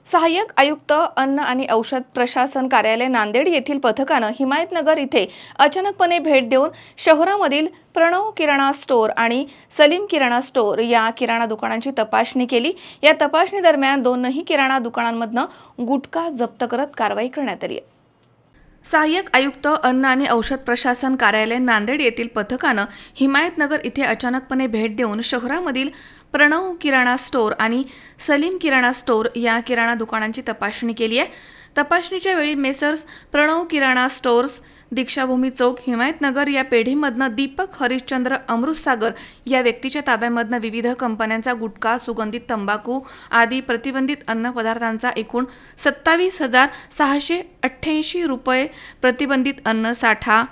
सहाय्यक आयुक्त अन्न आणि औषध प्रशासन कार्यालय नांदेड येथील पथकानं हिमायतनगर इथे अचानकपणे भेट देऊन शहरामधील प्रणव किराणा स्टोअर आणि सलीम किराणा स्टोअर या किराणा दुकानांची तपासणी केली। या तपासणी दरम्यान दोनही किराणा दुकानांमधनं गुटखा जप्त करत कारवाई करण्यात आली। सहाय्यक आयुक्त अन्न आणि औषध प्रशासन कार्यालय नांदेड येथील पथकानं हिमायतनगर इथे अचानकपणे भेट देऊन शहरामधील प्रणव किराणा स्टोअर आणि सलीम किराणा स्टोअर या किराणा दुकानांची तपासणी केली आहे। तपासणीच्या वेळी मेसर्स प्रणव किराणा स्टोअर्स, दीक्षाभूमी चौक, हिमायतनगर या पेढीमधनं दीपक हरिश्चंद्र अमृतसागर या व्यक्तीच्या ताब्यामधनं विविध कंपन्यांचा गुटखा, सुगंधित तंबाखू आदी प्रतिबंधित अन्न पदार्थांचा एकूण 27,688 रुपये प्रतिबंधित अन्न साठा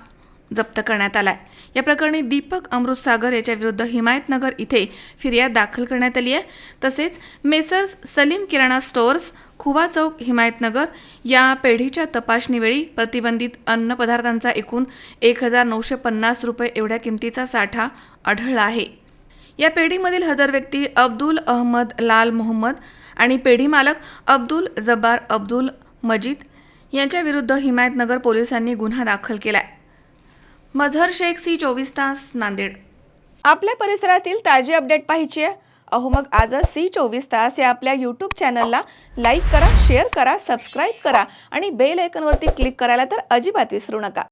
जप्त करण्यात आलाय। या प्रकरणी दीपक अमृतसागर याच्या विरुद्ध हिमायतनगर इथे फिर्याद दाखल करण्यात आली आहे। तसेच मेसर्स सलीम किराणा स्टोअर्स, खुवा चौक, हिमायतनगर या पेढीच्या तपासणीवेळी प्रतिबंधित अन्न पदार्थांचा एकूण 1,950 रुपये एवढ्या किमतीचा साठा आढळला आहे। या पेढीमधील हजर व्यक्ती अब्दुल अहमद लाल मोहम्मद आणि पेढी मालक अब्दुल जब्बार अब्दुल मजीद यांच्या विरुद्ध हिमायतनगर पोलिसांनी गुन्हा दाखल केलाय। मझहर शेख, सी 24 तास, नांदेड। आपल्या परिसरातील ताजी अपडेट पाहिजे अहो मग आजच सी 24 तास या आपल्या यूट्यूब चॅनलला लाईक करा, शेअर करा, सबस्क्राईब करा आणि बेल आयकॉनवरती क्लिक करायला तर अजिबात विसरू नका।